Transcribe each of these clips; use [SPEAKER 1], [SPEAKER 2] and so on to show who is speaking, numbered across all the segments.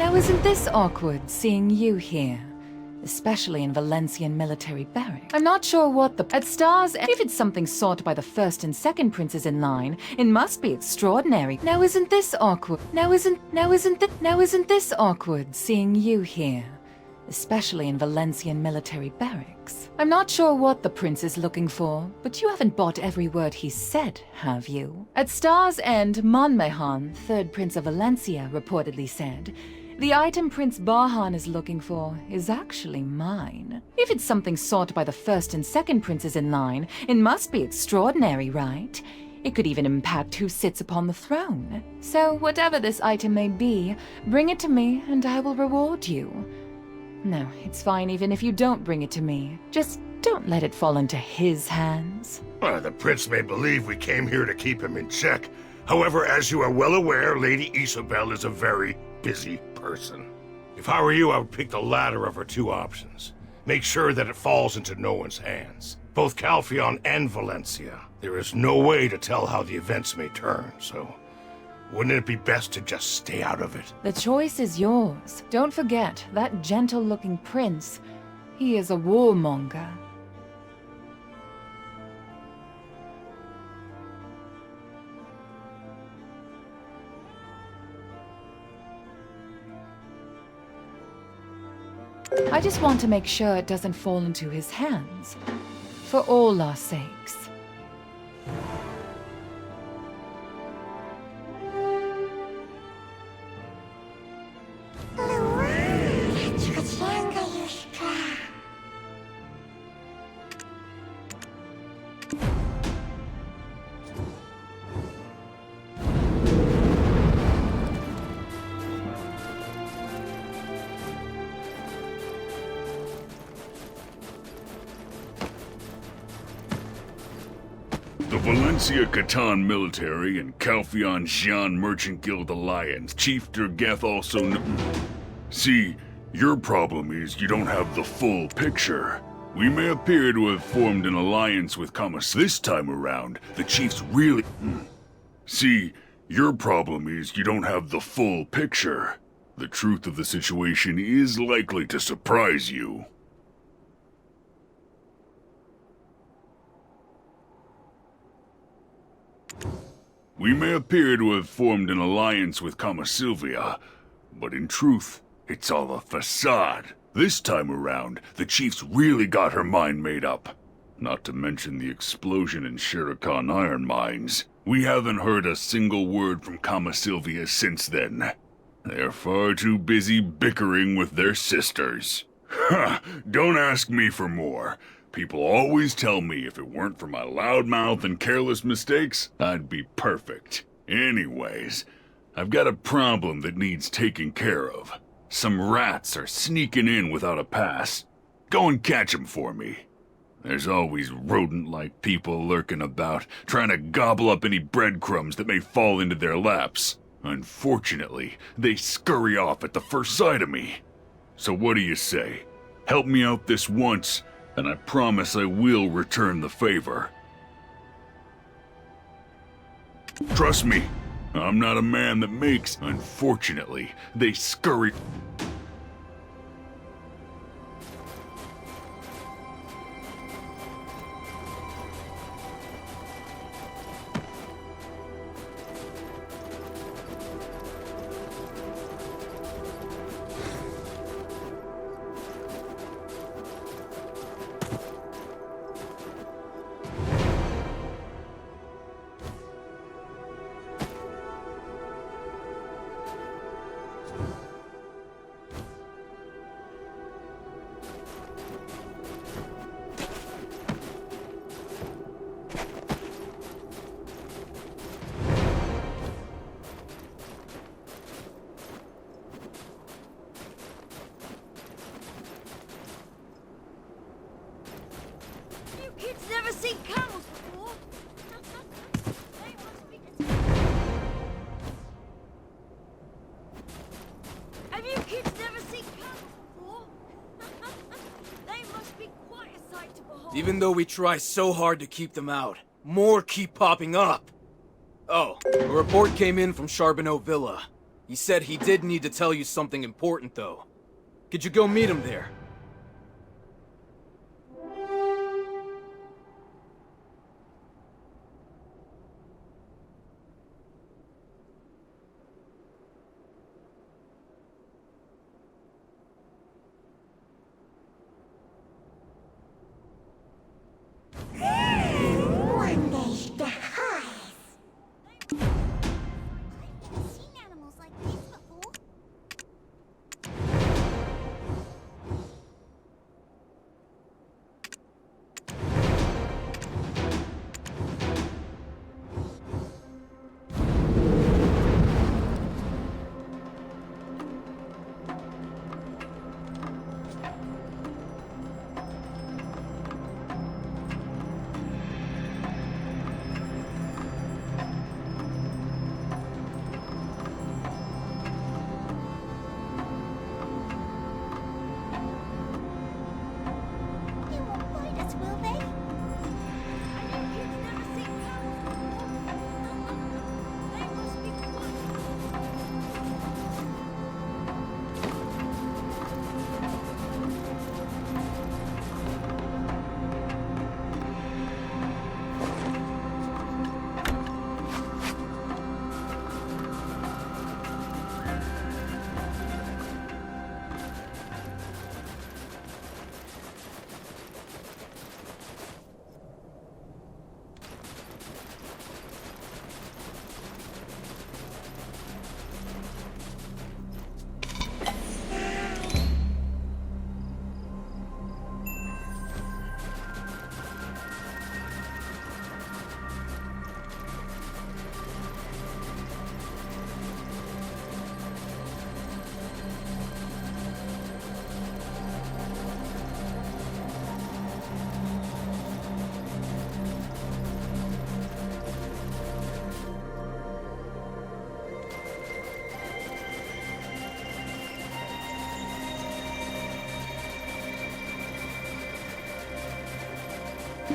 [SPEAKER 1] Now isn't this awkward, seeing you here? Especially in Valencian military barracks. I'm not sure what the... At Stars, if it's something sought by the first and second princes in line, it must be extraordinary. Now isn't this awkward? Now isn't this awkward, seeing you here? Especially in Valencian military barracks. I'm not sure what the prince is looking for, but you haven't bought every word he said, have you? At Star's End, Monmehan, third prince of Valencia, reportedly said, "The item Prince Bahan is looking for is actually mine." If it's something sought by the first and second princes in line, it must be extraordinary, right? It could even impact who sits upon the throne. So whatever this item may be, bring it to me and I will reward you. No, it's fine even if you don't bring it to me. Just don't let it fall into his hands.
[SPEAKER 2] The prince may believe we came here to keep him in check. However, as you are well aware, Lady Isabel is a very busy person. If I were you, I would pick the latter of her two options. Make sure that it falls into no one's hands. Both Calpheon and Valencia. There is no way to tell how the events may turn, so wouldn't it be best to just stay out of it?
[SPEAKER 1] The choice is yours. Don't forget, that gentle-looking prince, he is a warmonger. I just want to make sure it doesn't fall into his hands. For all our sakes.
[SPEAKER 3] The Valencia Catan Military and Calpheon Xian Merchant Guild Alliance, Chief Durgeth also See, your problem is you don't have the full picture. We may appear to have formed an alliance with Kamas. This time around, the chiefs really... See, your problem is you don't have the full picture. The truth of the situation is likely to surprise you. We may appear to have formed an alliance with Sylvia, but in truth, it's all a facade. This time around, the chief's really got her mind made up. Not to mention the explosion in Shirikan iron mines. We haven't heard a single word from Sylvia since then. They're far too busy bickering with their sisters. Ha! Don't ask me for more. People always tell me if it weren't for my loudmouth and careless mistakes, I'd be perfect. Anyways, I've got a problem that needs taking care of. Some rats are sneaking in without a pass. Go and catch them for me. There's always rodent-like people lurking about, trying to gobble up any breadcrumbs that may fall into their laps. Unfortunately, they scurry off at the first sight of me. So what do you say? Help me out this once, and I promise I will return the favor. Trust me, I'm not a man that makes... Unfortunately, they scurry...
[SPEAKER 4] Kids never seen camels before. They must be... Have you kids never seen camels before? They must be quite a sight to behold.
[SPEAKER 5] Even though we try so hard to keep them out, more keep popping up. Oh, a report came in from Charbonneau Villa. He said he did need to tell you something important, though. Could you go meet him there?
[SPEAKER 4] I've never seen animals like this before. They won't bite us, will they? I know kids never seen camels before. They must be quite...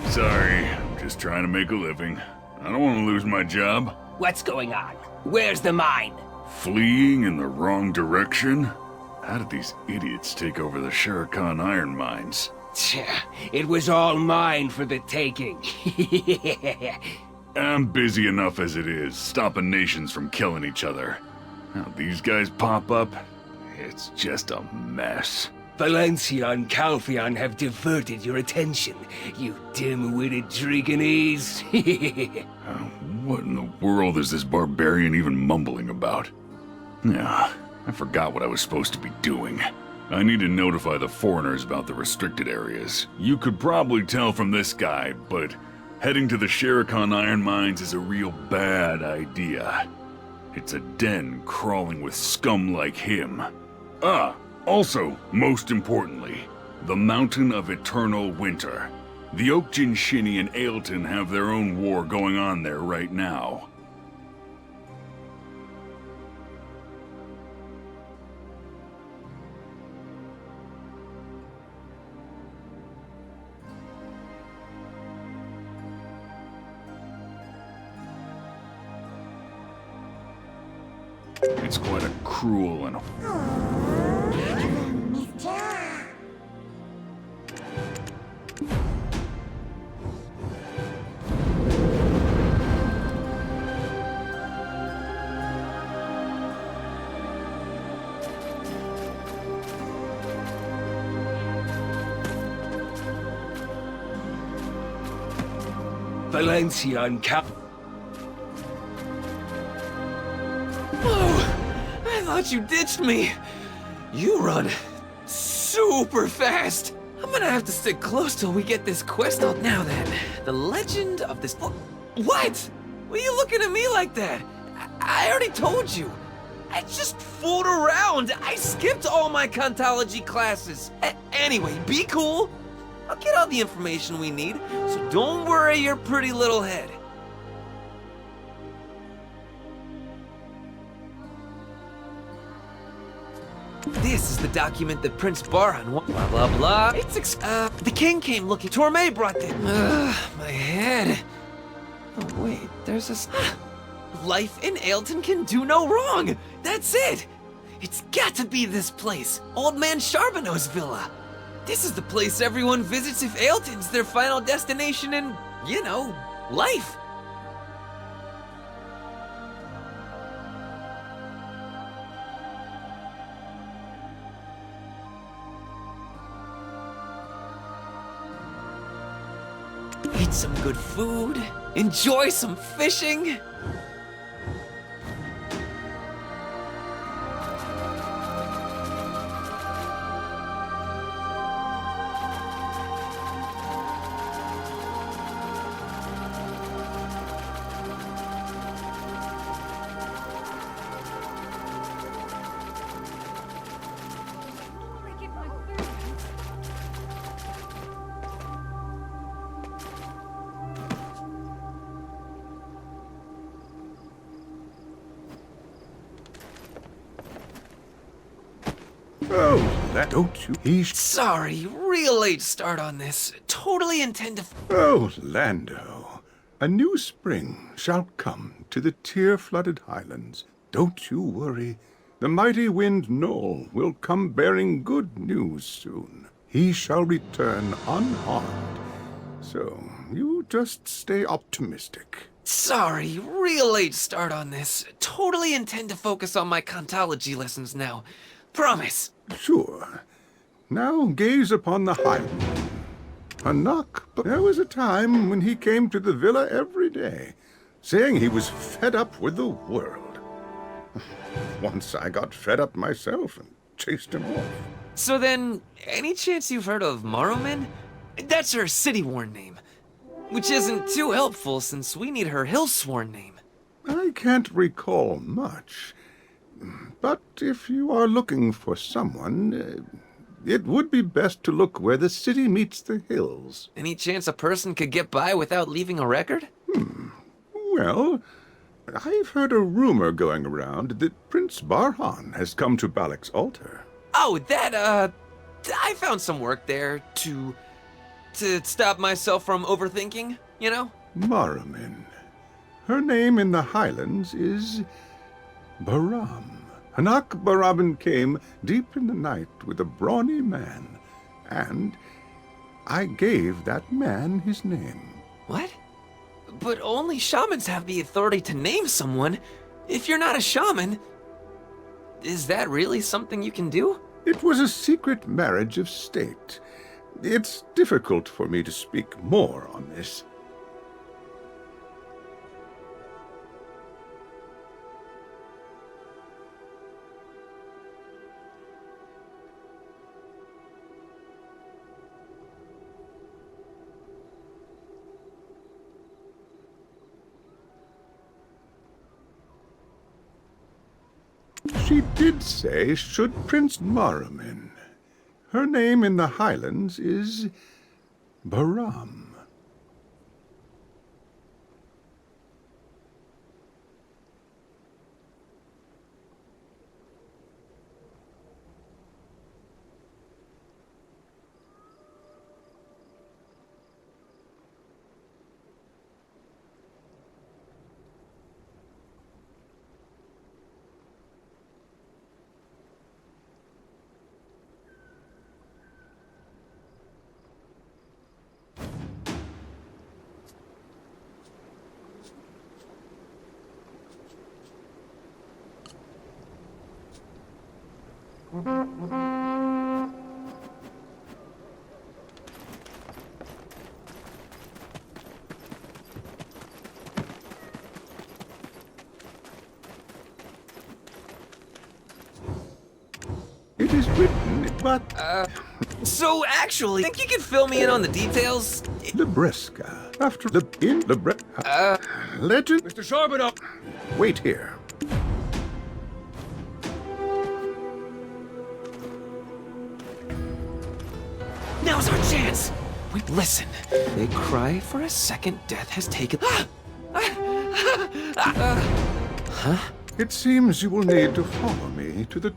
[SPEAKER 3] Sorry, I'm just trying to make a living. I don't want to lose my job.
[SPEAKER 6] What's going on? Where's the mine?
[SPEAKER 3] Fleeing in the wrong direction? How did these idiots take over the Shurikan iron mines?
[SPEAKER 6] Tch, it was all mine for the taking.
[SPEAKER 3] I'm busy enough as it is, stopping nations from killing each other. Now these guys pop up, it's just a mess.
[SPEAKER 6] Valencia and Calpheon have diverted your attention, you dim-witted Dragonese.
[SPEAKER 3] What in the world is this barbarian even mumbling about? Yeah, I forgot what I was supposed to be doing. I need to notify the foreigners about the restricted areas. You could probably tell from this guy, but heading to the Shurikan iron mines is a real bad idea. It's a den crawling with scum like him. Also, most importantly, the Mountain of Eternal Winter. The Oakjin Shinny and Ailton have their own war going on there right now. It's quite a cruel and...
[SPEAKER 6] Valencia and Cal...
[SPEAKER 5] Oh, I thought you ditched me. You run super fast. I'm gonna have to stick close till we get this quest out. Now then, the legend of this... What? What are you looking at me like that? I already told you. I just fooled around. I skipped all my Kantology classes. Anyway, be cool. I'll get all the information we need, so don't worry your pretty little head. This is the document that Prince Barhan won. Blah, blah, blah. It's the king came looking. Torme brought this. My head. Oh, wait, there's a... Life in Ailton can do no wrong. That's it! It's got to be this place, Old Man Charbonneau's villa. This is the place everyone visits if Ailton's their final destination in, you know, life. Eat some good food, enjoy some fishing.
[SPEAKER 7] Oh, that don't you?
[SPEAKER 5] Sorry, real late start on this. Totally intend to.
[SPEAKER 7] Oh, Lando. A new spring shall come to the tear-flooded highlands. Don't you worry. The mighty wind Knoll will come bearing good news soon. He shall return unharmed. So, you just stay optimistic.
[SPEAKER 5] Sorry, real late start on this. Totally intend to focus on my Kantology lessons now. Promise.
[SPEAKER 7] Sure. Now gaze upon the highland. A knock. There was a time when he came to the villa every day, saying he was fed up with the world. Once I got fed up myself and chased him off.
[SPEAKER 5] So then, any chance you've heard of Morrowind? That's her city-worn name. Which isn't too helpful since we need her hill-sworn name.
[SPEAKER 7] I can't recall much. But if you are looking for someone, it would be best to look where the city meets the hills.
[SPEAKER 5] Any chance a person could get by without leaving a record?
[SPEAKER 7] Well, I've heard a rumor going around that Prince Barhan has come to Balak's altar.
[SPEAKER 5] Oh, I found some work there to stop myself from overthinking, you know?
[SPEAKER 7] Morrowind. Her name in the Highlands is Baram. Hanak Baraban came deep in the night with a brawny man, and I gave that man his name.
[SPEAKER 5] What? But only shamans have the authority to name someone. If you're not a shaman, is that really something you can do?
[SPEAKER 7] It was a secret marriage of state. It's difficult for me to speak more on this. She did say, should Prince Morrowind. Her name in the Highlands is Baram. It is written, but...
[SPEAKER 5] So actually, think you could fill me in on the details?
[SPEAKER 7] Libresca. After the... in Libresca... legend...
[SPEAKER 6] Mr. Charbonneau!
[SPEAKER 7] Wait here.
[SPEAKER 5] Now's our chance! Wait, listen. They cry for a second death has taken... Huh?
[SPEAKER 7] It seems you will need to follow me to the...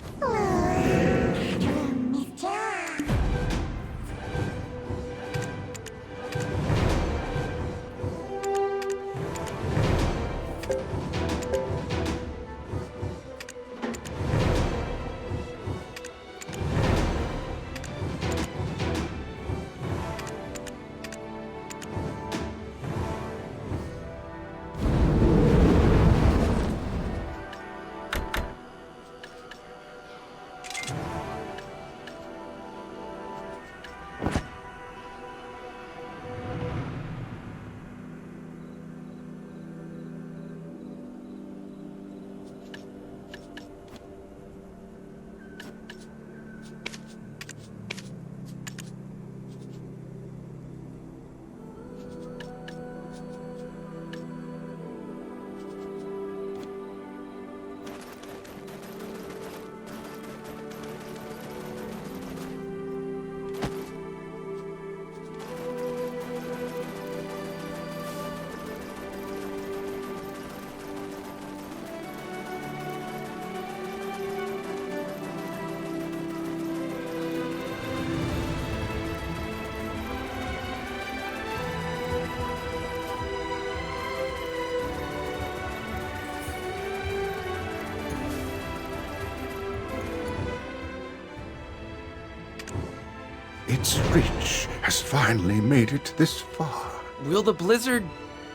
[SPEAKER 7] Its reach has finally made it this far.
[SPEAKER 5] Will the blizzard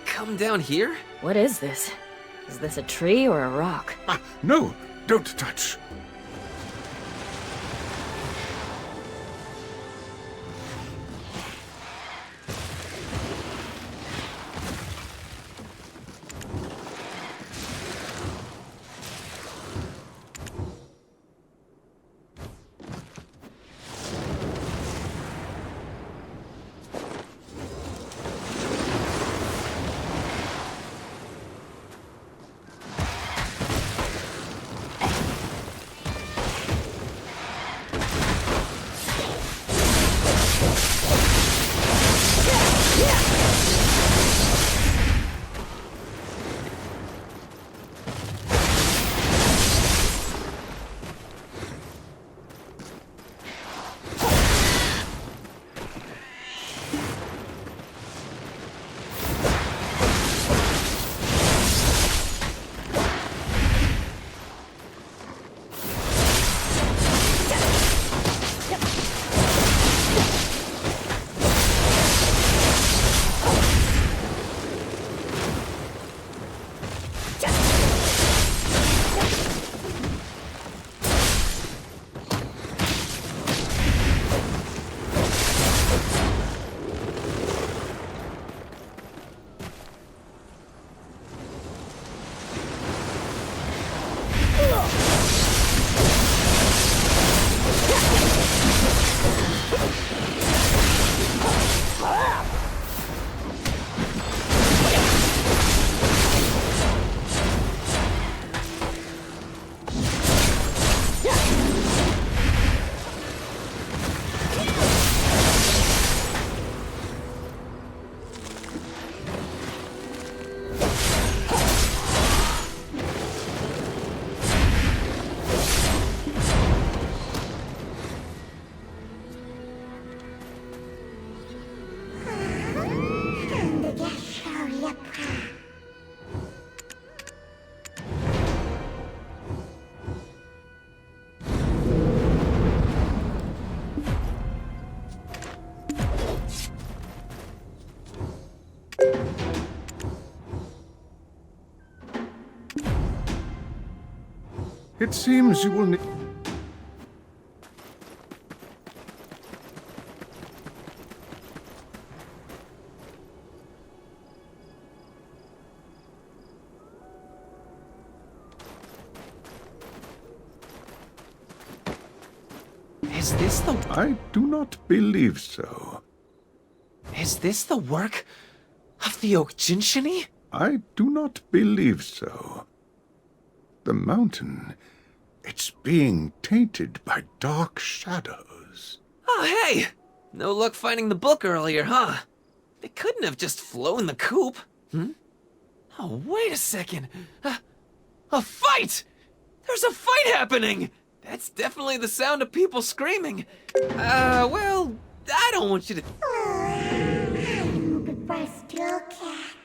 [SPEAKER 5] come down here?
[SPEAKER 8] What is this? Is this a tree or a rock?
[SPEAKER 7] Ah, no, don't touch. It seems you will need...
[SPEAKER 5] Is this the...
[SPEAKER 7] I do not believe so.
[SPEAKER 5] Is this the work of the Okjinshini?
[SPEAKER 7] I do not believe so. The mountain, it's being tainted by dark shadows.
[SPEAKER 5] Oh, hey! No luck finding the book earlier, huh? They couldn't have just flown the coop. Hmm? Oh, wait a second. A fight! There's a fight happening! That's definitely the sound of people screaming. Well, I don't want you to...
[SPEAKER 4] I'm goodbye, still cat.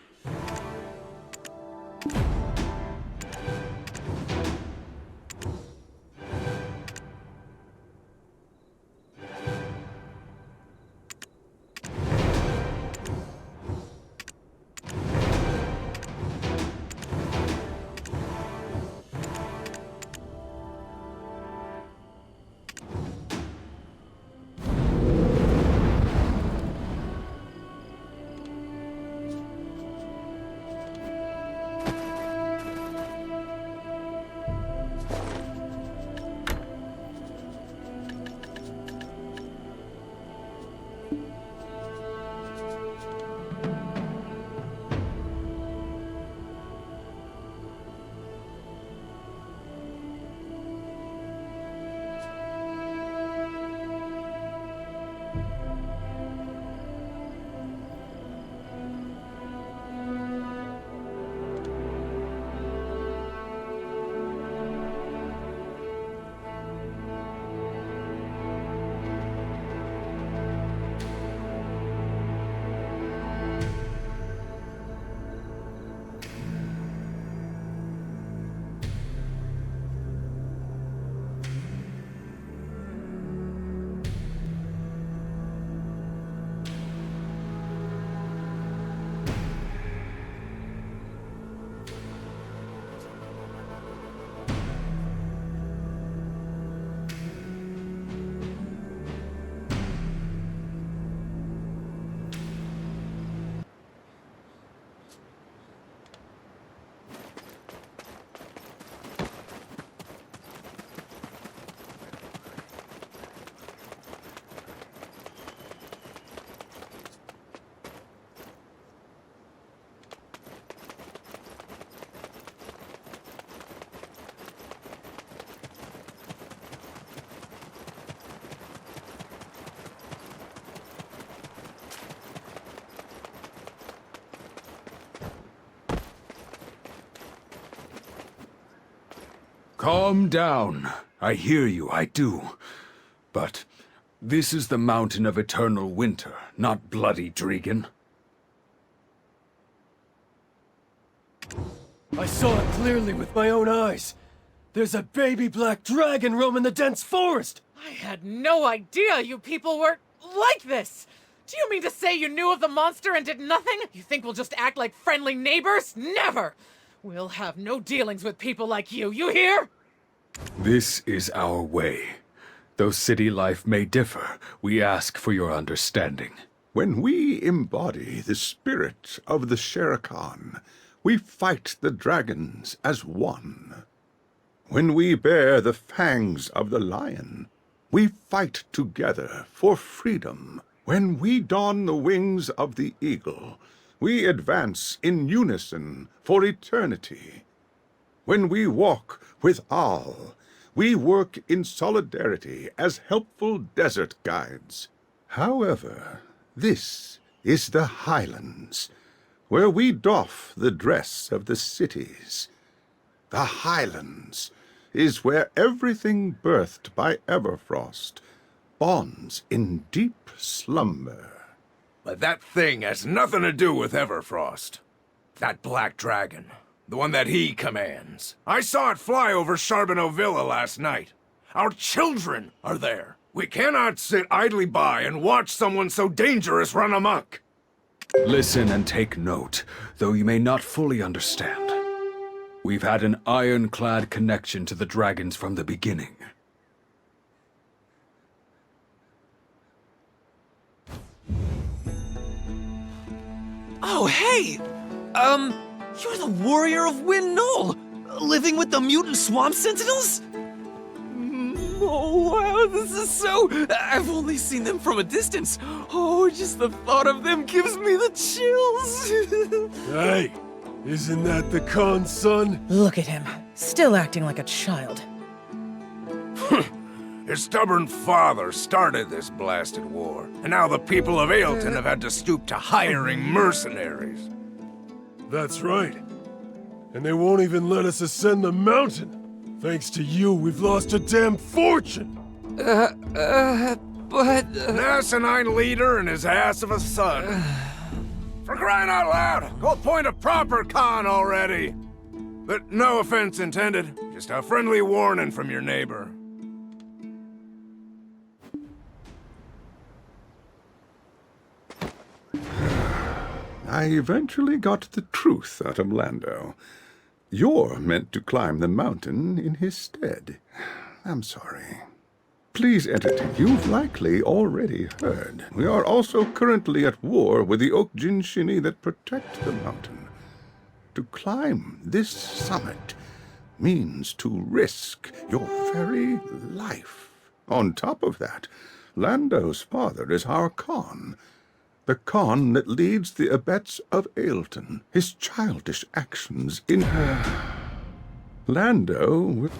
[SPEAKER 9] Calm down. I hear you, I do. But this is the Mountain of Eternal Winter, not Bloody Dragon.
[SPEAKER 6] I saw it clearly with my own eyes. There's a baby black dragon roaming the dense forest.
[SPEAKER 10] I had no idea you people were like this! Do you mean to say you knew of the monster and did nothing? You think we'll just act like friendly neighbors? Never! We'll have no dealings with people like you hear?
[SPEAKER 9] This is our way. Though city life may differ, we ask for your understanding.
[SPEAKER 7] When we embody the spirit of the Shere Khan, we fight the dragons as one. When we bear the fangs of the lion, we fight together for freedom. When we don the wings of the eagle, we advance in unison for eternity. When we walk with Al, we work in solidarity as helpful desert guides. However, this is the Highlands, where we doff the dress of the cities. The Highlands is where everything birthed by Everfrost bonds in deep slumber.
[SPEAKER 11] But that thing has nothing to do with Everfrost. That black dragon. The one that he commands. I saw it fly over Charbonneau Villa last night. Our children are there. We cannot sit idly by and watch someone so dangerous run amok.
[SPEAKER 9] Listen and take note, though you may not fully understand. We've had an ironclad connection to the dragons from the beginning.
[SPEAKER 5] Oh, hey! You're the warrior of Wind Knoll! Living with the mutant swamp sentinels? Oh, wow, this is so... I've only seen them from a distance. Oh, just the thought of them gives me the chills.
[SPEAKER 6] Hey, isn't that the Khan's son?
[SPEAKER 10] Look at him, still acting like a child.
[SPEAKER 11] His stubborn father started this blasted war, and now the people of Ailton have had to stoop to hiring mercenaries.
[SPEAKER 6] That's right. And they won't even let us ascend the mountain. Thanks to you, we've lost a damn fortune!
[SPEAKER 5] But...
[SPEAKER 11] An asinine leader and his ass of a son. For crying out loud, go appoint a proper Khan already! But no offense intended, just a friendly warning from your neighbor.
[SPEAKER 7] I eventually got the truth out of Lando. You're meant to climb the mountain in his stead. I'm sorry. Please entertain. You've likely already heard. We are also currently at war with the Okjin Shini that protect the mountain. To climb this summit means to risk your very life. On top of that, Lando's father is our Khan. The Khan that leads the abets of Ailton. His childish actions in her... Lando...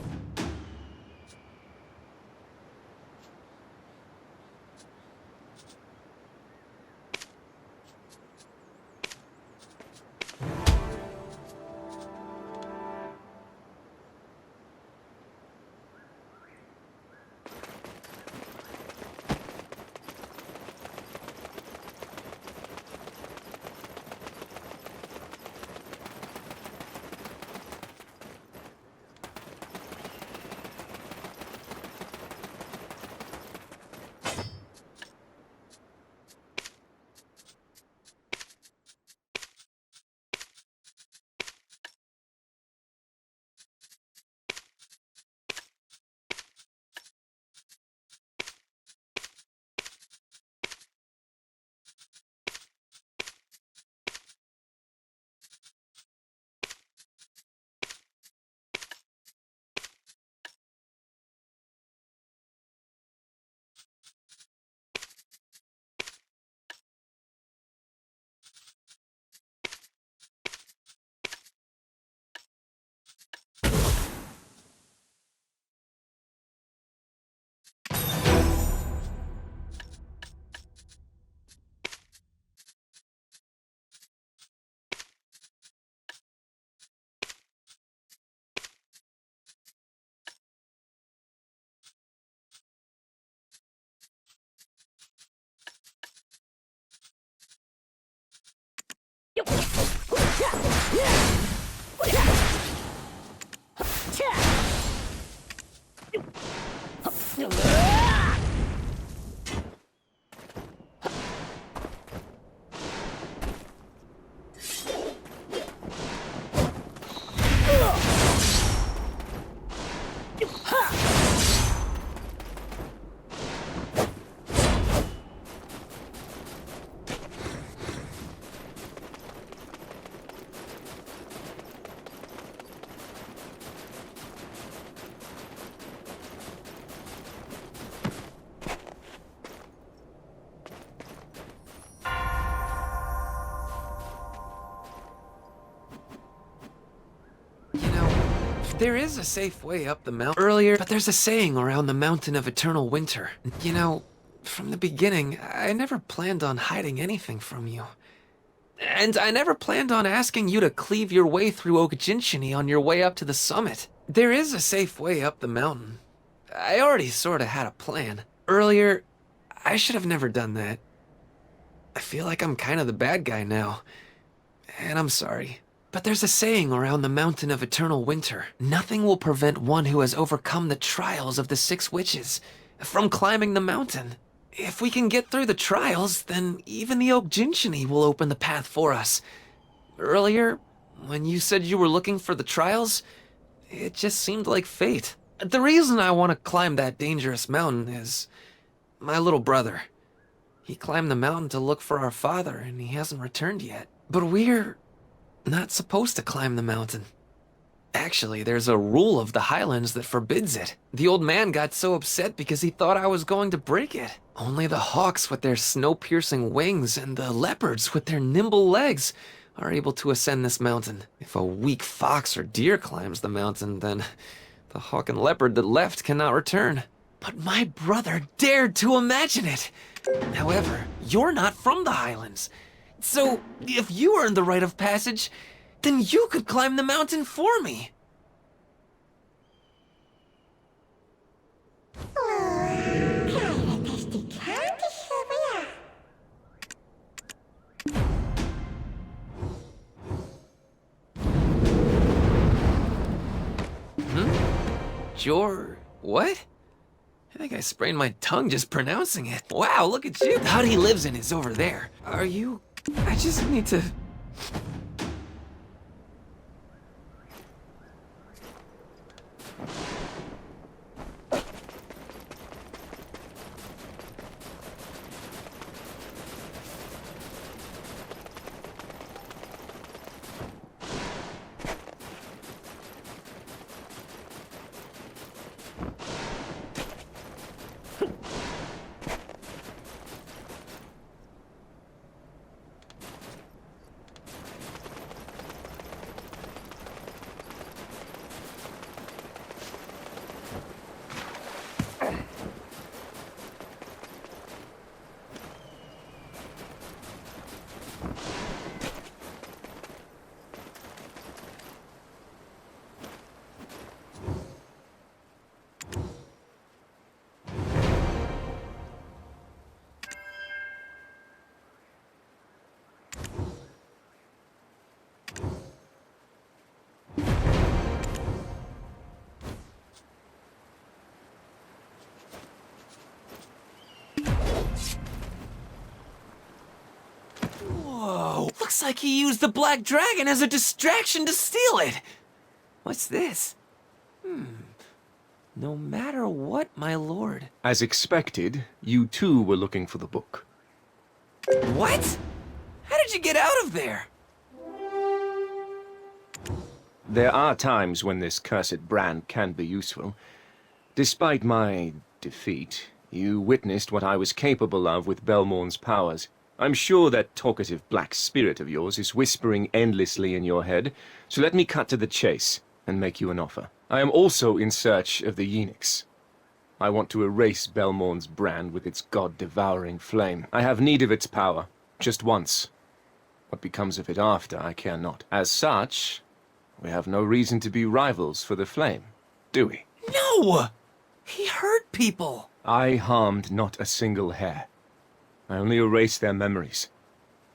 [SPEAKER 5] You know, there is a safe way up the mountain earlier, but there's a saying around the mountain of eternal winter. You know, from the beginning, I never planned on hiding anything from you. And I never planned on asking you to cleave your way through Okajinshini on your way up to the summit. There is a safe way up the mountain. I already sorta had a plan. Earlier, I should have never done that. I feel like I'm kinda the bad guy now. And I'm sorry. But there's a saying around the mountain of eternal winter. Nothing will prevent one who has overcome the trials of the 6 witches from climbing the mountain. If we can get through the trials, then even the Okajinshini will open the path for us. Earlier, when you said you were looking for the trials, it just seemed like fate. The reason I want to climb that dangerous mountain is my little brother. He climbed the mountain to look for our father, and he hasn't returned yet. But we're not supposed to climb the mountain. Actually, there's a rule of the Highlands that forbids it. The old man got so upset because he thought I was going to break it. Only the hawks with their snow-piercing wings and the leopards with their nimble legs are able to ascend this mountain. If a weak fox or deer climbs the mountain, then the hawk and leopard that left cannot return. But my brother dared to imagine it. However, you're not from the Highlands. So, if you earned the rite of passage, then you could climb the mountain for me. What? I think I sprained my tongue just pronouncing it. Wow, look at you. The hut he lives in is over there. Are you... I just need to... Whoa, looks like he used the Black Dragon as a distraction to steal it. What's this? No matter what, my lord.
[SPEAKER 12] As expected, you too were looking for the book.
[SPEAKER 5] What? How did you get out of there?
[SPEAKER 12] There are times when this cursed brand can be useful. Despite my defeat, you witnessed what I was capable of with Belmorn's powers. I'm sure that talkative black spirit of yours is whispering endlessly in your head, so let me cut to the chase and make you an offer. I am also in search of the Yenix. I want to erase Belmorn's brand with its god-devouring flame. I have need of its power, just once. What becomes of it after, I care not. As such, we have no reason to be rivals for the flame, do we?
[SPEAKER 5] No! He hurt people!
[SPEAKER 12] I harmed not a single hair. I only erased their memories.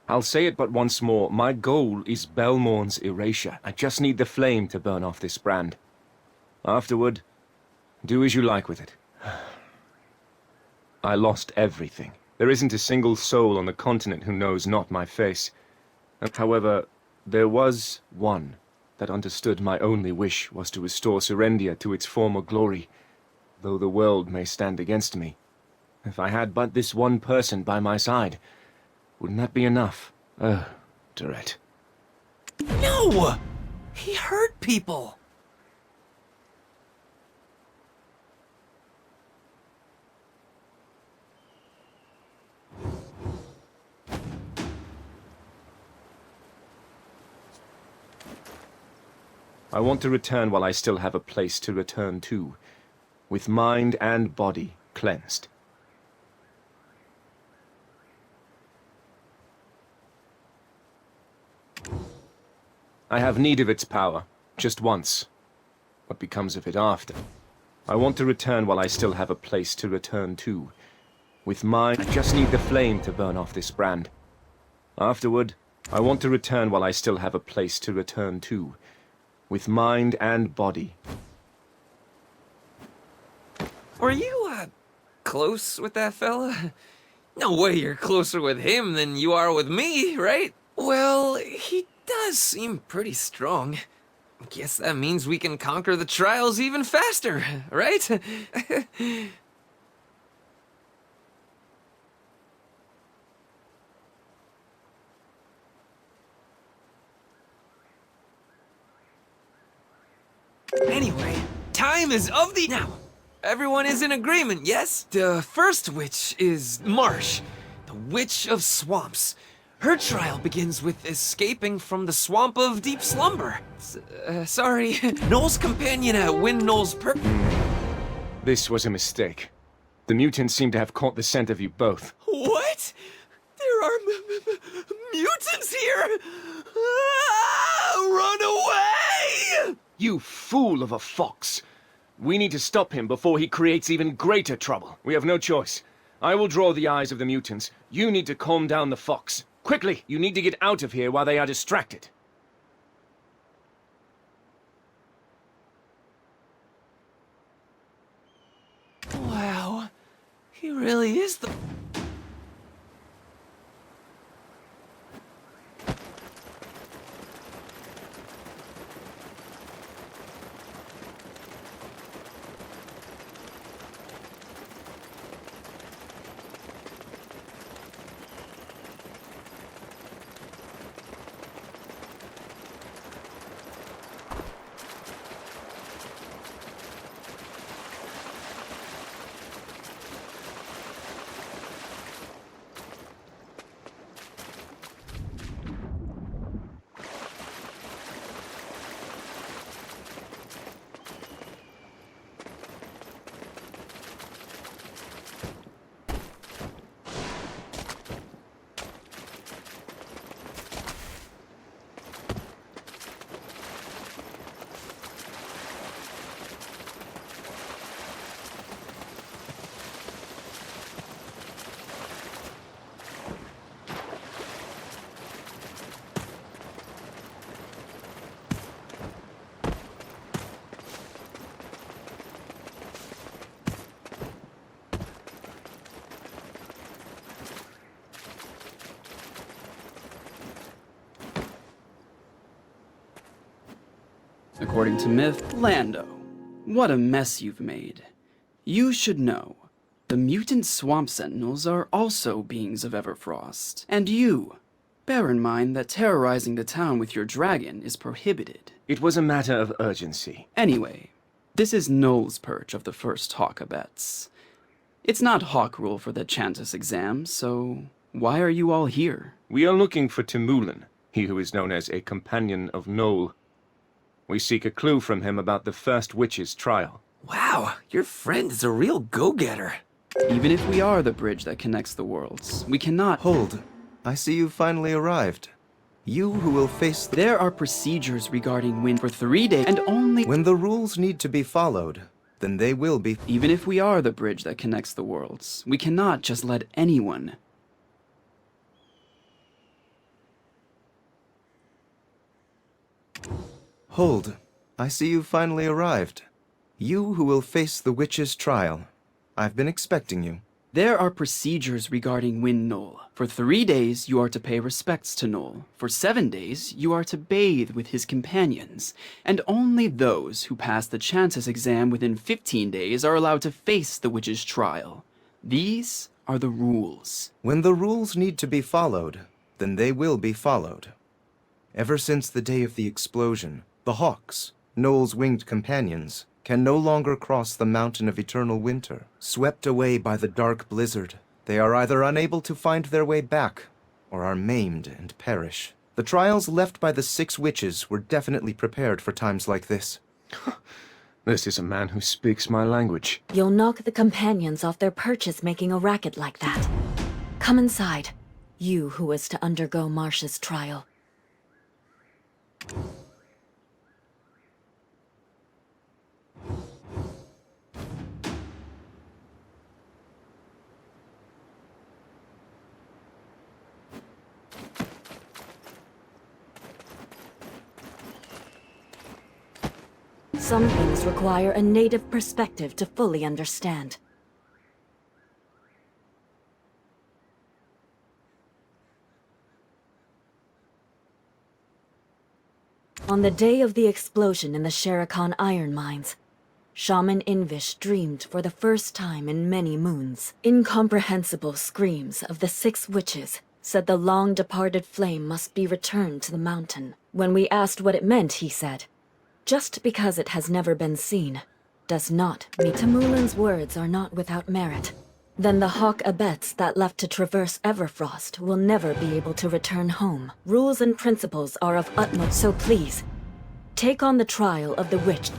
[SPEAKER 12] I'll say it but once more, my goal is Belmorn's erasure. I just need the flame to burn off this brand. Afterward, do as you like with it. I lost everything. There isn't a single soul on the continent who knows not my face. However, there was one that understood my only wish was to restore Serendia to its former glory, though the world may stand against me. If I had but this one person by my side, wouldn't that be enough? Tourette.
[SPEAKER 5] No! He hurt people!
[SPEAKER 12] I want to return while I still have a place to return to, with mind and body cleansed. I have need of its power, just once. What becomes of it after? I want to return while I still have a place to return to, with mind. I just need the flame to burn off this brand. Afterward, I want to return while I still have a place to return to, with mind and body.
[SPEAKER 5] Were you, close with that fella? No way you're closer with him than you are with me, right? Well, he does seem pretty strong. Guess that means we can conquer the trials even faster, right? Anyway, time is of the now. Everyone is in agreement, yes? The first witch is Marsh, the Witch of Swamps. Her trial begins with escaping from the Swamp of Deep Slumber. Sorry, Noel's companion at Wind Noel's
[SPEAKER 12] This was a mistake. The mutants seem to have caught the scent of you both.
[SPEAKER 5] What? There are mutants here? Ah, run away!
[SPEAKER 12] You fool of a fox! We need to stop him before he creates even greater trouble. We have no choice. I will draw the eyes of the mutants. You need to calm down the fox. Quickly, you need to get out of here while they are distracted.
[SPEAKER 5] Wow, he really is the...
[SPEAKER 13] According to myth, Lando. What a mess you've made. You should know, the mutant swamp sentinels are also beings of Everfrost. And you, bear in mind that terrorizing the town with your dragon is prohibited.
[SPEAKER 12] It was a matter of urgency.
[SPEAKER 13] Anyway, this is Noel's perch of the first Hawk abets. It's not Hawk rule for the Chantis exam, so why are you all here?
[SPEAKER 12] We are looking for Timulan, he who is known as a companion of Noel. We seek a clue from him about the first witch's trial.
[SPEAKER 5] Wow, your friend is a real go-getter.
[SPEAKER 13] Even if we are the bridge that connects the worlds, we cannot—
[SPEAKER 14] Hold. I see you finally arrived. You who will face the—
[SPEAKER 13] There are procedures regarding wind for 3 days, and only—
[SPEAKER 14] When the rules need to be followed, then they will be—
[SPEAKER 13] Even if we are the bridge that connects the worlds, we cannot just let anyone—
[SPEAKER 14] Hold. I see you finally arrived. You who will face the witch's trial. I've been expecting you.
[SPEAKER 13] There are procedures regarding Wind Knoll. For 3 days, you are to pay respects to Knoll. For 7 days, you are to bathe with his companions. And only those who pass the Chances exam within 15 days are allowed to face the witch's trial. These are the rules.
[SPEAKER 14] When the rules need to be followed, then they will be followed. Ever since the day of the explosion, the Hawks, Knoll's winged companions, can no longer cross the mountain of eternal winter. Swept away by the dark blizzard, they are either unable to find their way back, or are maimed and perish. The trials left by the 6 witches were definitely prepared for times like this.
[SPEAKER 12] This is a man who speaks my language.
[SPEAKER 8] You'll knock the companions off their perches making a racket like that. Come inside, you who is to undergo Marsh's trial. Some things require a native perspective to fully understand. On the day of the explosion in the Sherakan iron mines, Shaman Invish dreamed for the first time in many moons. Incomprehensible screams of the 6 witches said the long-departed flame must be returned to the mountain. When we asked what it meant, he said, "Just because it has never been seen, does not mean." Tamulin's words are not without merit. Then the Hawk Abets that left to traverse Everfrost will never be able to return home. Rules and principles are of utmost, so please, take on the trial of the witch.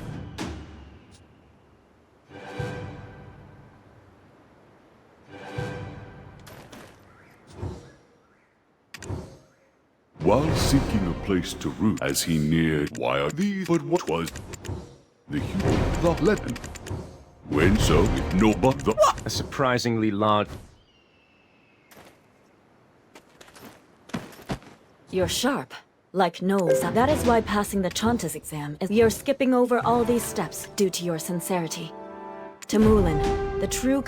[SPEAKER 3] While seeking a place to root, as he neared, why are these? But what was the human, the legend? When so, if no but the...
[SPEAKER 12] A surprisingly large...
[SPEAKER 8] You're sharp, like Knowles. That is why passing the Chantas exam is... You're skipping over all these steps due to your sincerity. Tamulin, the true...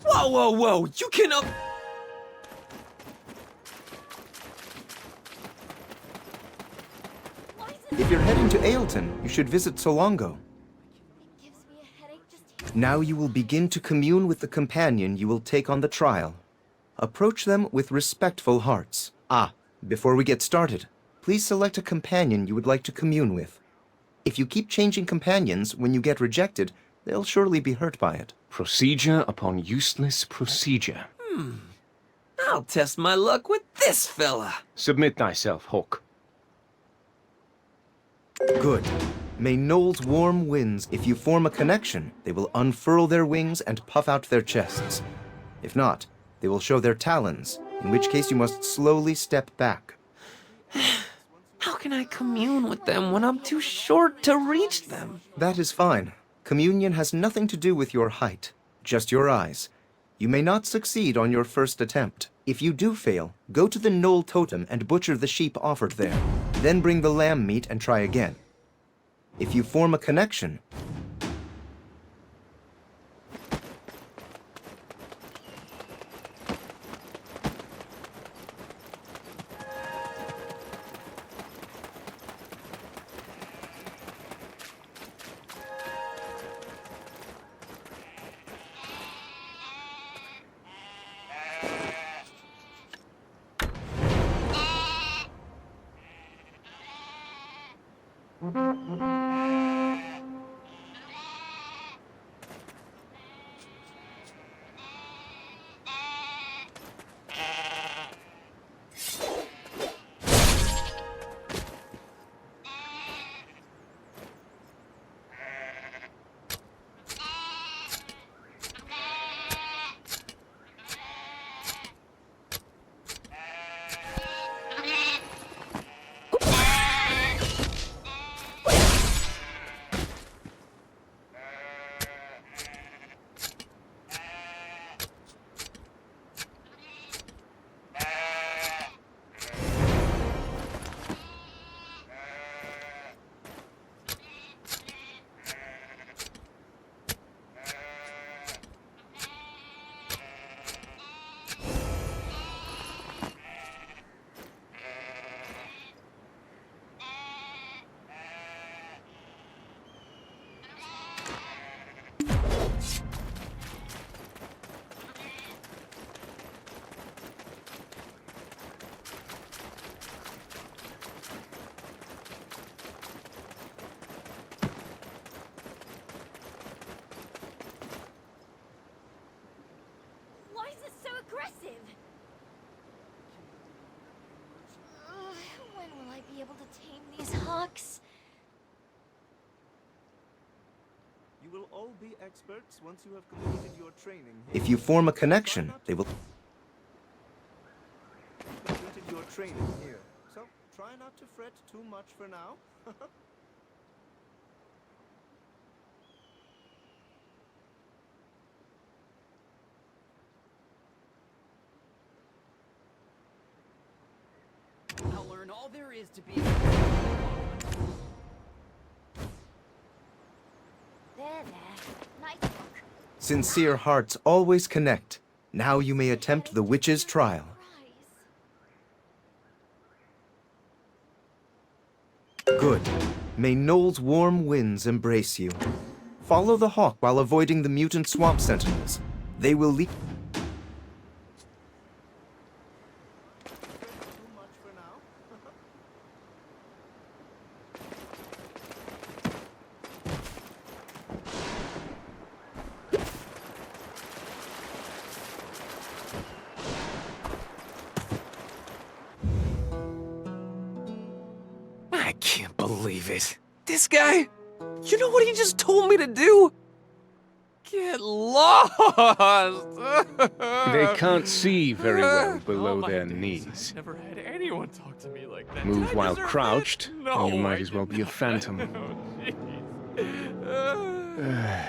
[SPEAKER 5] Whoa, whoa, whoa! You cannot...
[SPEAKER 14] If you're heading to Ailton, you should visit Solongo. Now you will begin to commune with the companion you will take on the trial. Approach them with respectful hearts. Before we get started, please select a companion you would like to commune with. If you keep changing companions when you get rejected, they'll surely be hurt by it.
[SPEAKER 12] Procedure upon useless procedure.
[SPEAKER 5] I'll test my luck with this fella.
[SPEAKER 12] Submit thyself, Hawk.
[SPEAKER 14] Good. May Knoll's warm winds, if you form a connection, they will unfurl their wings and puff out their chests. If not, they will show their talons, in which case you must slowly step back.
[SPEAKER 5] How can I commune with them when I'm too short to reach them?
[SPEAKER 14] That is fine. Communion has nothing to do with your height, just your eyes. You may not succeed on your first attempt. If you do fail, go to the Knoll totem and butcher the sheep offered there. Then bring the lamb meat and try again. If you form a connection, If you form a connection, they will
[SPEAKER 15] Completed your training here, so try not to fret too much for now.
[SPEAKER 13] I'll learn all there is to be.
[SPEAKER 4] There. Nice work.
[SPEAKER 14] Sincere hearts always connect. Now you may attempt the witch's trial. Good. May Noel's warm winds embrace you. Follow the hawk while avoiding the mutant swamp sentinels. They will lead.
[SPEAKER 5] I can't believe it. This guy? You know what he just told me to do? Get lost!
[SPEAKER 12] They can't see very well below
[SPEAKER 5] Oh my
[SPEAKER 12] their
[SPEAKER 5] days,
[SPEAKER 12] knees.
[SPEAKER 5] I've never had anyone talk to me like that.
[SPEAKER 12] Move
[SPEAKER 5] Did I
[SPEAKER 12] while
[SPEAKER 5] deserve
[SPEAKER 12] crouched,
[SPEAKER 5] that? No,
[SPEAKER 12] and you might
[SPEAKER 5] I
[SPEAKER 12] as well
[SPEAKER 5] did
[SPEAKER 12] be a
[SPEAKER 5] not.
[SPEAKER 12] phantom.
[SPEAKER 5] Oh, jeez.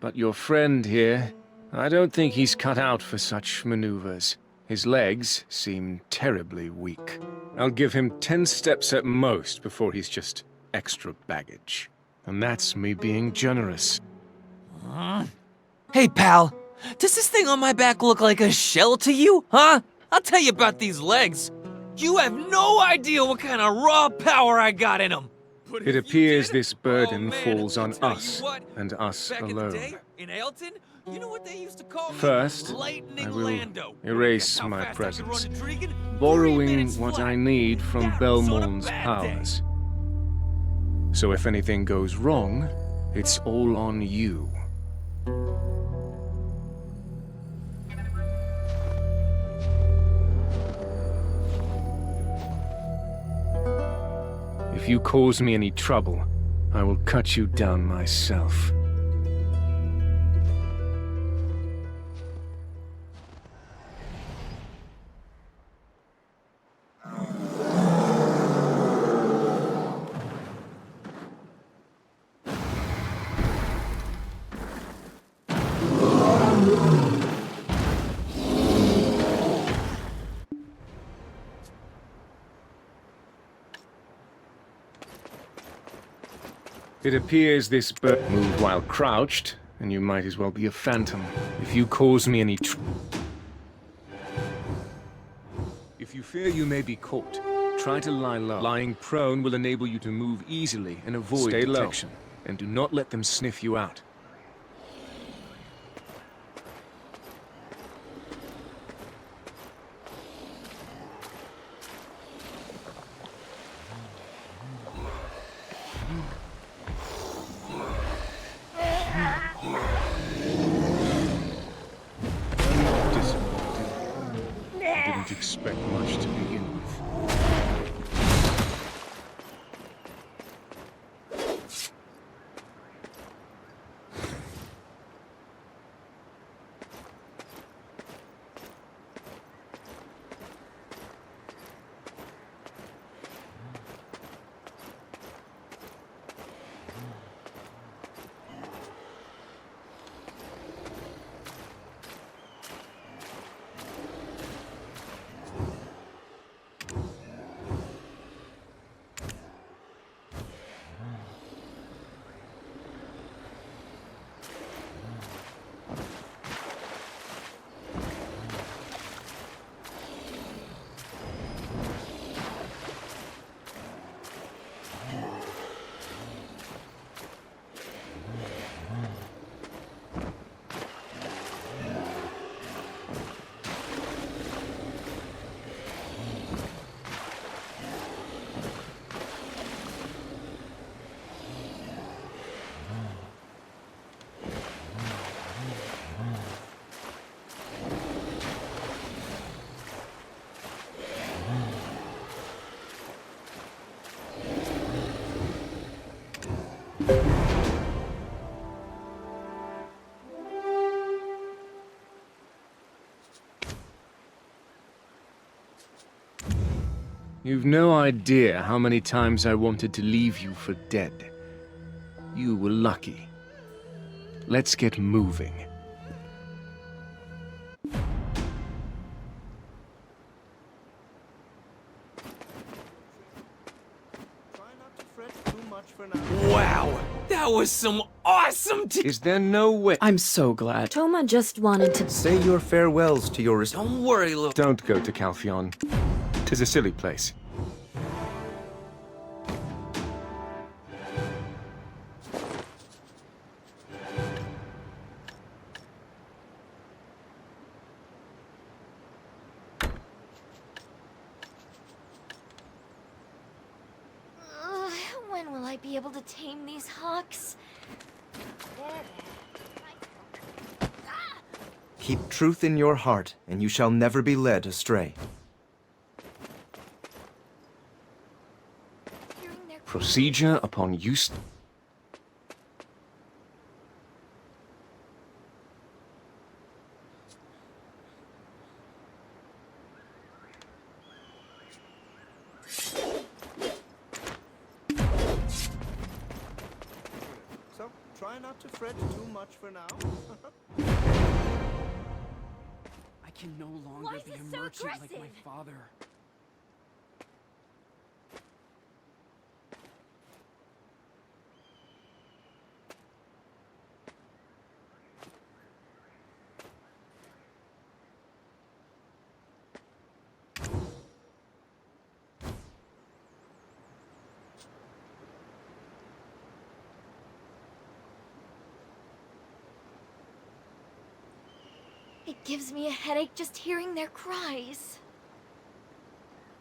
[SPEAKER 12] But your friend here, I don't think he's cut out for such maneuvers. His legs seem terribly weak. I'll give him 10 steps at most before he's just extra baggage. And that's me being generous.
[SPEAKER 5] Hey, pal. Does this thing on my back look like a shell to you, huh? I'll tell you about these legs. You have no idea what kind of raw power I got in them.
[SPEAKER 12] It appears this burden
[SPEAKER 5] Oh, man,
[SPEAKER 12] falls on
[SPEAKER 5] tell you
[SPEAKER 12] us,
[SPEAKER 5] what,
[SPEAKER 12] and us
[SPEAKER 5] back in the
[SPEAKER 12] alone.
[SPEAKER 5] day, in Ailton, you know what they used to call me?
[SPEAKER 12] First,
[SPEAKER 5] Lightning
[SPEAKER 12] I will
[SPEAKER 5] Lando.
[SPEAKER 12] erase
[SPEAKER 5] How
[SPEAKER 12] my
[SPEAKER 5] fast I could run
[SPEAKER 12] presence,
[SPEAKER 5] intriguing? 3
[SPEAKER 12] borrowing
[SPEAKER 5] minutes
[SPEAKER 12] what
[SPEAKER 5] flat.
[SPEAKER 12] I need from
[SPEAKER 5] That was on a
[SPEAKER 12] Belmorn's
[SPEAKER 5] bad day.
[SPEAKER 12] powers. So if anything goes wrong, it's all on you. If you cause me any trouble, I will cut you down myself. It appears this bird moved while crouched, and you might as well be a phantom. If you cause me any If you fear you may be caught, try to lie low. Lying prone will enable you to move easily and avoid detection. And do not let them sniff you out. Didn't expect much to begin with. You've no idea how many times I wanted to leave you for dead. You were lucky. Let's get moving.
[SPEAKER 5] Wow, that was some awesome
[SPEAKER 12] Is there no way?
[SPEAKER 13] I'm so glad.
[SPEAKER 8] Toma just wanted to
[SPEAKER 14] Say your farewells to your...
[SPEAKER 5] Don't worry, look.
[SPEAKER 12] Don't go to Calphion. 'Tis a silly place.
[SPEAKER 4] When will I be able to tame these hawks?
[SPEAKER 14] Keep truth in your heart, and you shall never be led astray.
[SPEAKER 12] Procedure upon use.
[SPEAKER 15] So, try not to fret too much for now.
[SPEAKER 13] I can no
[SPEAKER 4] Why
[SPEAKER 13] longer
[SPEAKER 4] is
[SPEAKER 13] be
[SPEAKER 4] it
[SPEAKER 13] a
[SPEAKER 4] so
[SPEAKER 13] merchant like my
[SPEAKER 4] aggressive?
[SPEAKER 13] father.
[SPEAKER 4] It gives me a headache just hearing their cries.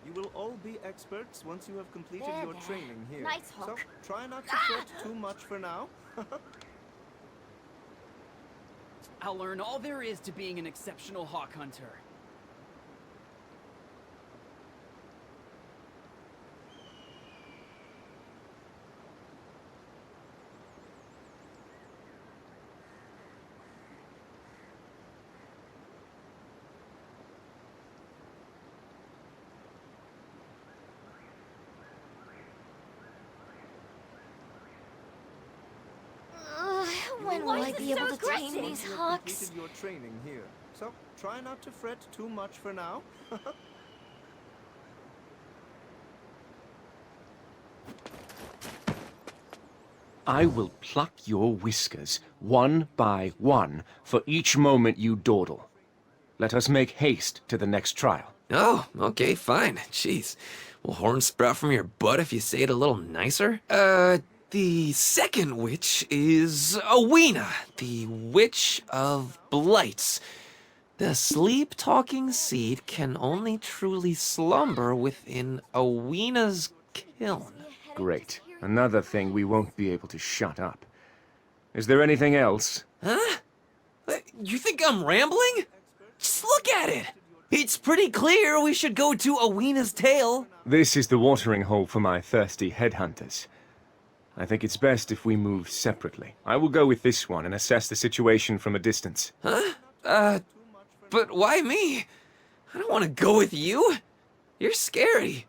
[SPEAKER 15] You will all be experts once you have completed
[SPEAKER 4] There,
[SPEAKER 15] your
[SPEAKER 4] there.
[SPEAKER 15] training here.
[SPEAKER 4] Nice
[SPEAKER 15] So,
[SPEAKER 4] hook.
[SPEAKER 15] try not to fret too much for now.
[SPEAKER 13] I'll learn all there is to being an exceptional hawk hunter.
[SPEAKER 4] When will I be able to tame these
[SPEAKER 15] You have
[SPEAKER 4] hawks?
[SPEAKER 15] completed your training here. So, try not to fret too much for now.
[SPEAKER 12] I will pluck your whiskers, one by one, for each moment you dawdle. Let us make haste to the next trial.
[SPEAKER 5] Oh, okay, fine. Jeez. Will horns sprout from your butt if you say it a little nicer? The second witch is Owena, the Witch of Blights. The sleep-talking seed can only truly slumber within Owena's kiln.
[SPEAKER 12] Great. Another thing we won't be able to shut up. Is there anything else?
[SPEAKER 5] Huh? You think I'm rambling? Just look at it! It's pretty clear we should go to Owena's tail.
[SPEAKER 12] This is the watering hole for my thirsty headhunters. I think it's best if we move separately. I will go with this one and assess the situation from a distance.
[SPEAKER 5] Huh? But why me? I don't want to go with you. You're scary.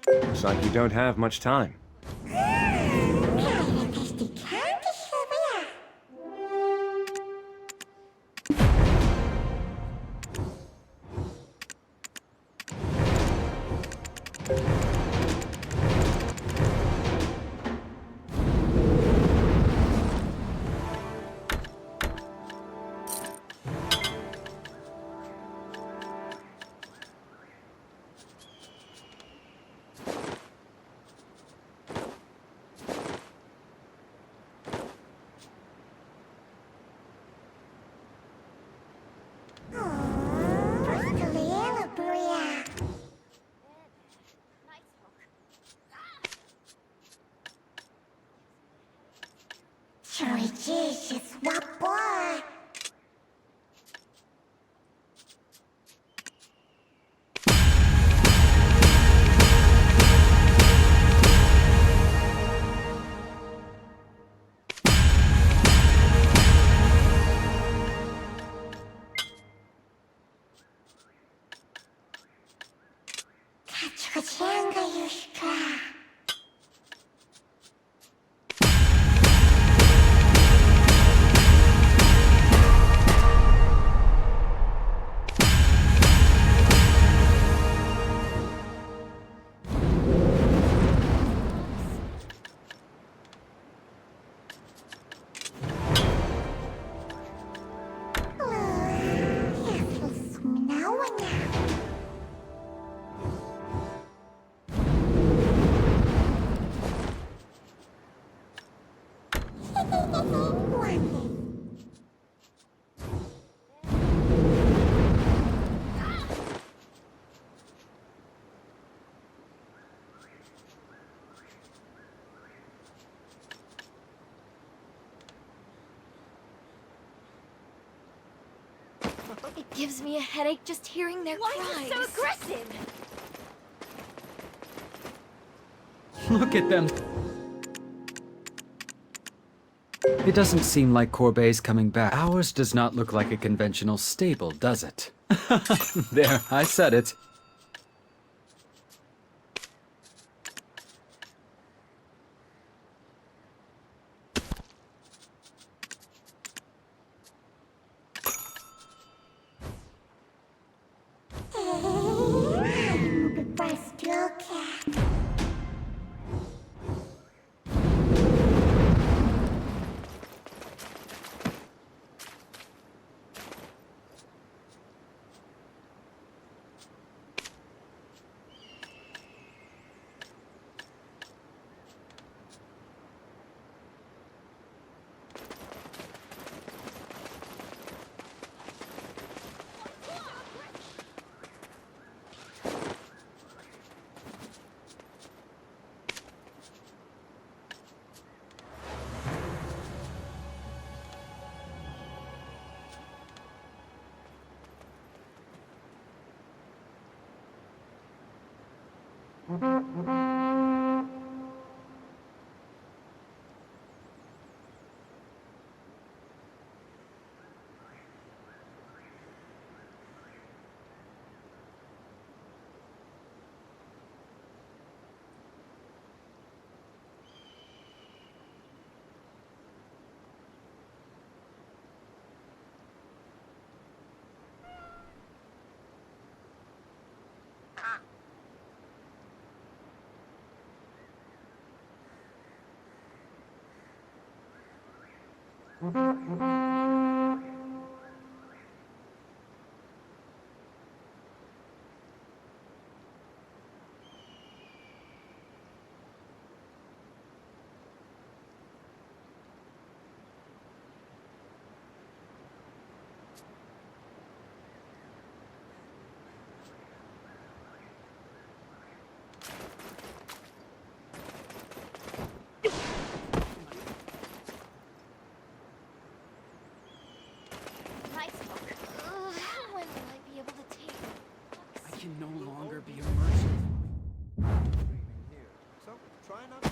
[SPEAKER 12] Looks like you don't have much time.
[SPEAKER 4] It gives me a headache just hearing their cries. Why are you so aggressive?
[SPEAKER 9] Look at them. It doesn't seem like Corbet's coming back. Ours does not look like a conventional stable, does it? There, I said it.
[SPEAKER 4] Goodbye, still cat. Nice book. When will I be able to take it?
[SPEAKER 13] I can no longer be immersive.
[SPEAKER 15] So try not to.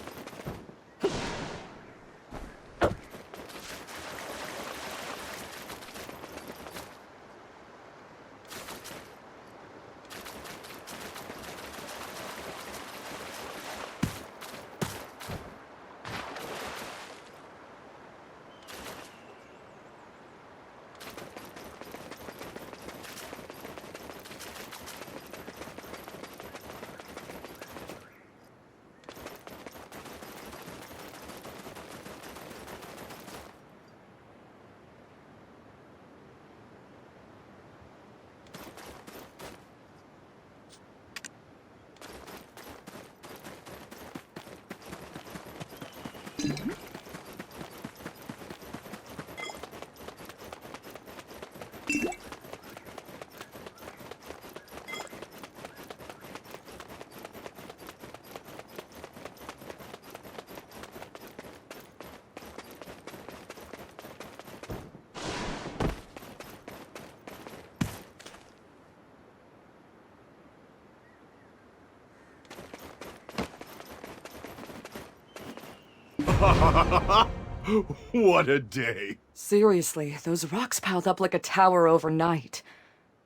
[SPEAKER 2] What a day.
[SPEAKER 16] Seriously, those rocks piled up like a tower overnight.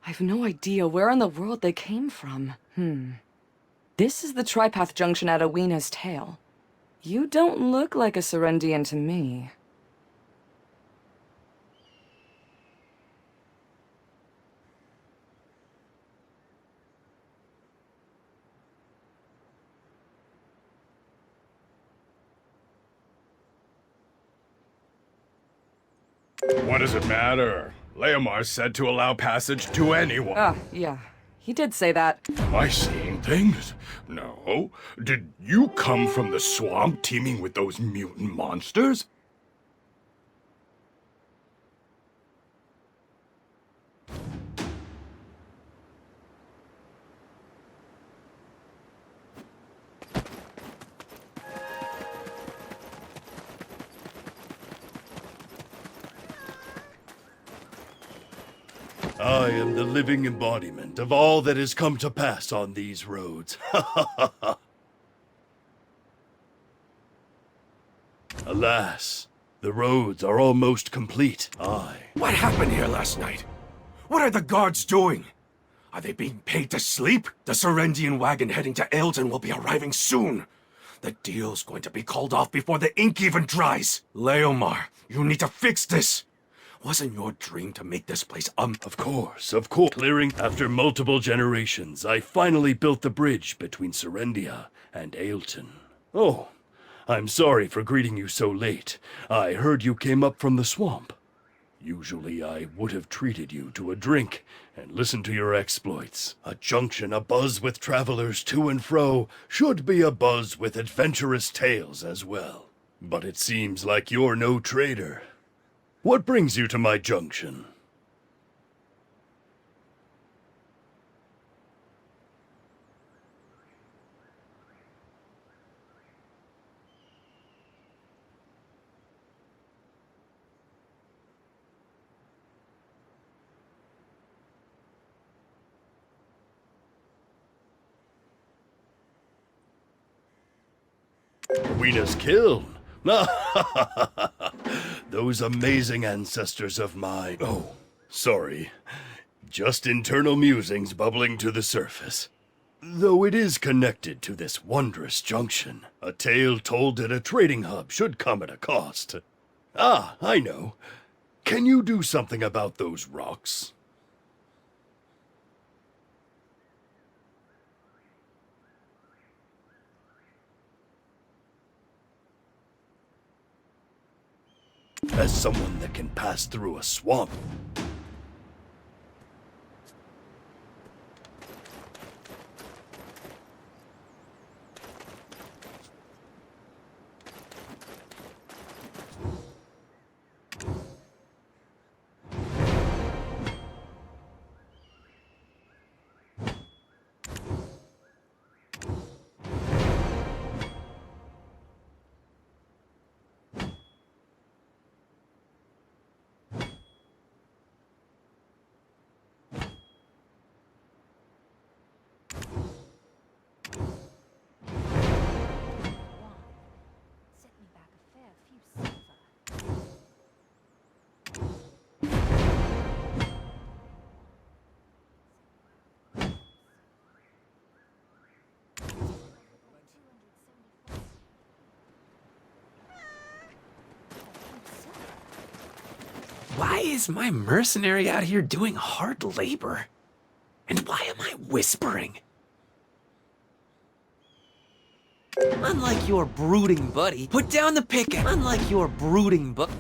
[SPEAKER 16] I've no idea where in the world they came from. This is the tripath junction at Awena's tail. You don't look like a Serendian to me.
[SPEAKER 11] What does it matter? Leomar said to allow passage to anyone.
[SPEAKER 16] Ah, yeah. He did say that.
[SPEAKER 2] Am I seeing things? No. Did you come from the swamp teeming with those mutant monsters?
[SPEAKER 17] I am the living embodiment of all that has come to pass on these roads. Alas, the roads are almost complete.
[SPEAKER 11] What happened here last night? What are the guards doing? Are they being paid to sleep? The Serendian wagon heading to Ailton will be arriving soon. The deal's going to be called off before the ink even dries. Leomar, you need to fix this. Wasn't your dream to make this place
[SPEAKER 17] Of course. Clearing after multiple generations, I finally built the bridge between Serendia and Ailton. Oh, I'm sorry for greeting you so late. I heard you came up from the swamp. Usually I would have treated you to a drink and listened to your exploits. A junction abuzz with travelers to and fro should be abuzz with adventurous tales as well. But it seems like you're no trader. What brings you to my junction? Wena's kiln. Those amazing ancestors of mine. Oh, sorry. Just internal musings bubbling to the surface. Though it is connected to this wondrous junction. A tale told at a trading hub should come at a cost. Ah, I know. Can you do something about those rocks? As someone that can pass through a swamp.
[SPEAKER 5] Why is my mercenary out here doing hard labor? And why am I whispering? Unlike your brooding buddy, put down the pick. Unlike your brooding buddy.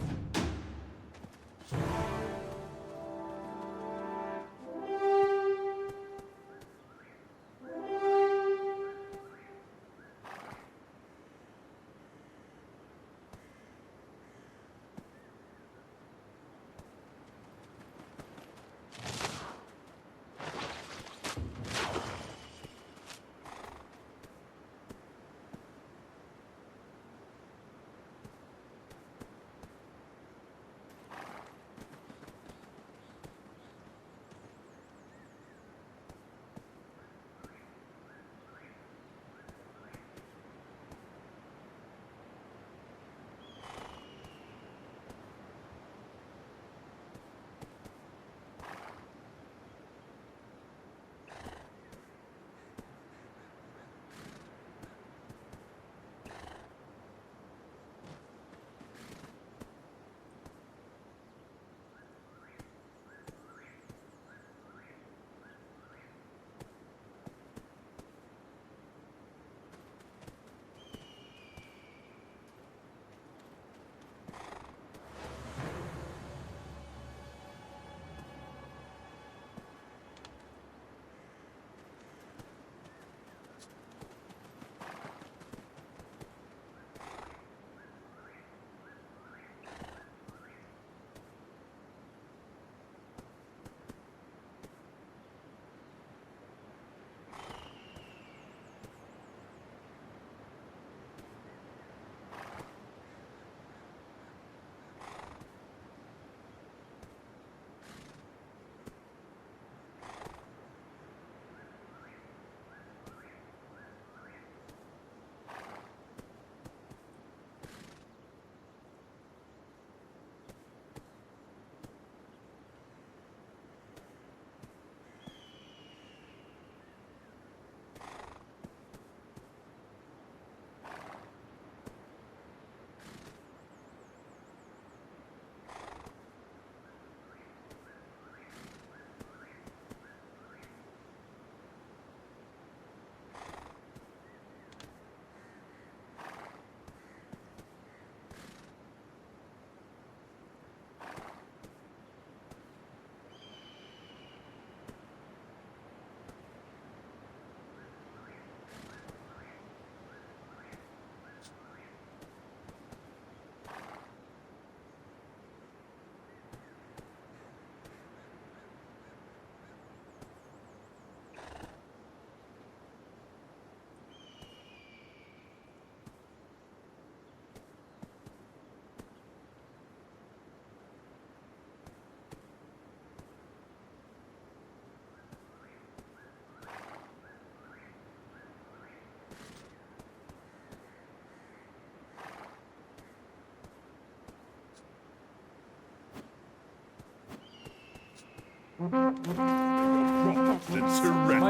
[SPEAKER 9] Might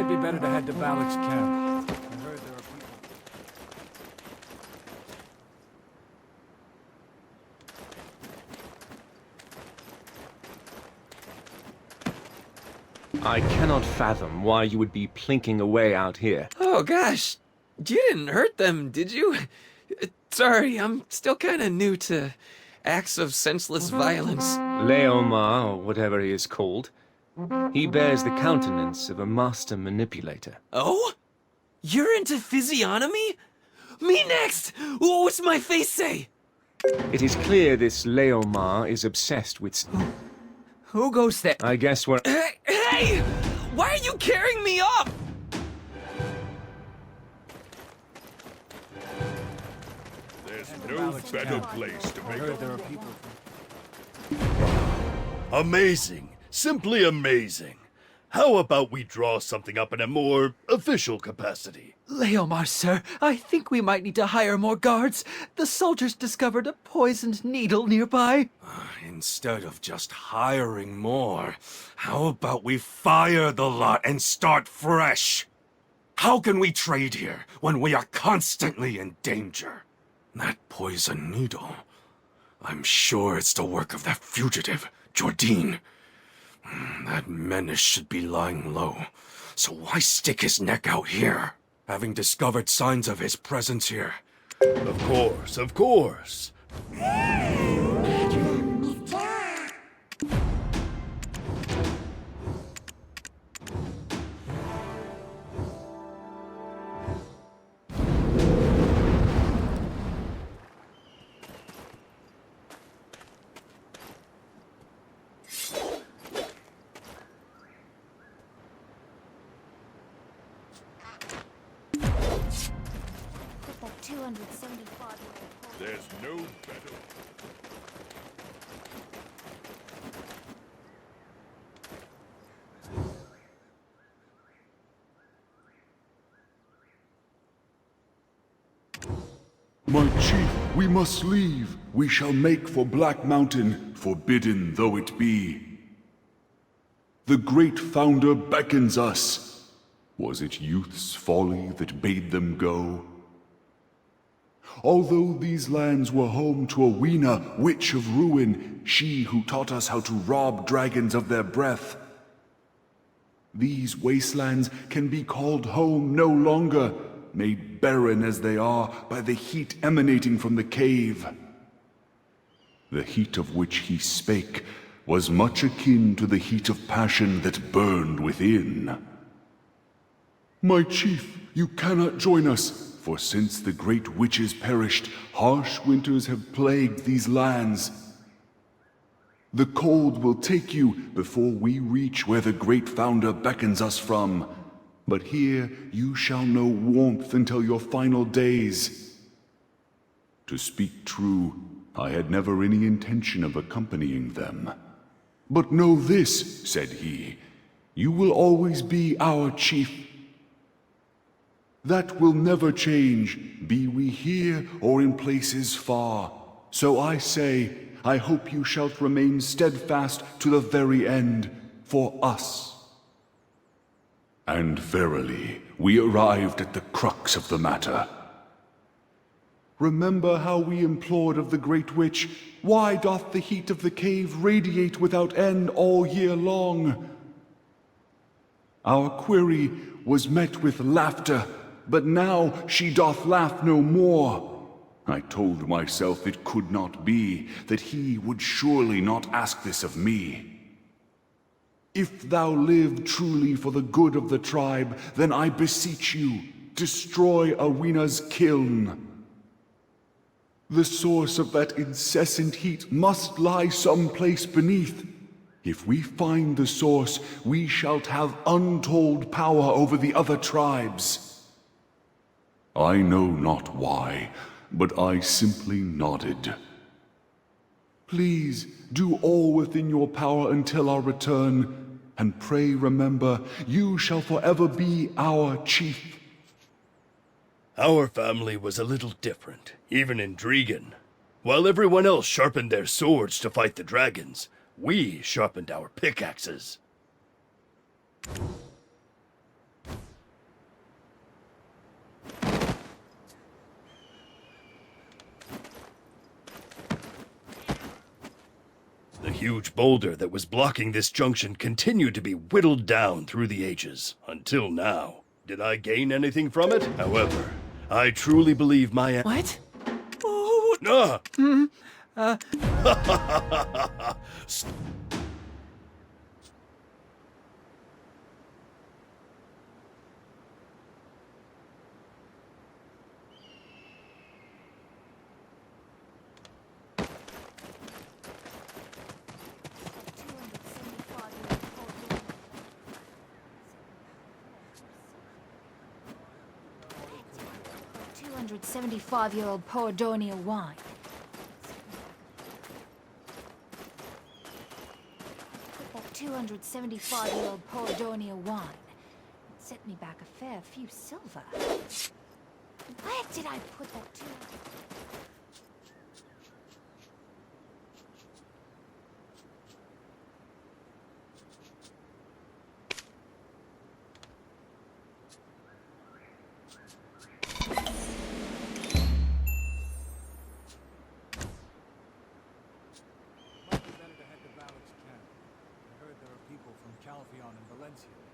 [SPEAKER 9] be better to head to Valak's camp. I heard there are people.
[SPEAKER 12] I cannot fathom why you would be plinking away out here.
[SPEAKER 5] Oh gosh, you didn't hurt them, did you? Sorry, I'm still kinda new to acts of senseless violence.
[SPEAKER 12] Leomar, or whatever he is called, he bears the countenance of a master manipulator.
[SPEAKER 5] Oh? You're into physiognomy? Me next! What's my face say?
[SPEAKER 12] It is clear this Leomar is obsessed with...
[SPEAKER 5] Who goes there?
[SPEAKER 12] I guess we're...
[SPEAKER 5] Hey! Why are you carrying me up?
[SPEAKER 3] There's no better place to make
[SPEAKER 9] There are people.
[SPEAKER 17] Amazing. Simply amazing. How about we draw something up in a more official capacity?
[SPEAKER 18] Leomar, sir, I think we might need to hire more guards. The soldiers discovered a poisoned needle nearby.
[SPEAKER 11] Instead of just hiring more, how about we fire the lot and start fresh? How can we trade here when we are constantly in danger? That poison needle, I'm sure it's the work of that fugitive, Jordine. That menace should be lying low, so why stick his neck out here, having discovered signs of his presence here?
[SPEAKER 17] Of course, of course.
[SPEAKER 4] Put that 275
[SPEAKER 3] There's no better. My chief, we must leave. We shall make for Black Mountain, forbidden though it be. The great founder beckons us. Was it youth's folly that bade them go? Although these lands were home to Awena, witch of ruin, she who taught us how to rob dragons of their breath, these wastelands can be called home no longer, made barren as they are by the heat emanating from the cave. The heat of which he spake was much akin to the heat of passion that burned within. My chief, you cannot join us, for since the great witches perished, harsh winters have plagued these lands. The cold will take you before we reach where the great founder beckons us from. But here you shall know warmth until your final days. To speak true, I had never any intention of accompanying them. But know this, said he, you will always be our chief. That will never change, be we here or in places far. So I say, I hope you shalt remain steadfast to the very end, for us. And verily, we arrived at the crux of the matter. Remember how we implored of the Great Witch, why doth the heat of the cave radiate without end all year long? Our query was met with laughter, but now she doth laugh no more. I told myself it could not be, that he would surely not ask this of me. If thou live truly for the good of the tribe, then I beseech you, destroy Awena's kiln. The source of that incessant heat must lie someplace beneath. If we find the source, we shall have untold power over the other tribes. I know not why, but I simply nodded. Please, do all within your power until our return, and pray remember, you shall forever be our chief.
[SPEAKER 17] Our family was a little different, even in Dregan. While everyone else sharpened their swords to fight the dragons, we sharpened our pickaxes. The huge boulder that was blocking this junction continued to be whittled down through the ages, until now. Did I gain anything from it? However, I truly believe my...
[SPEAKER 10] What?
[SPEAKER 17] Ah!
[SPEAKER 4] $275-year-old Poradornia wine. 275-year-old Poradornia wine. It set me back a fair few silver. Where did I put that to?
[SPEAKER 19] Calpheon and Valencia.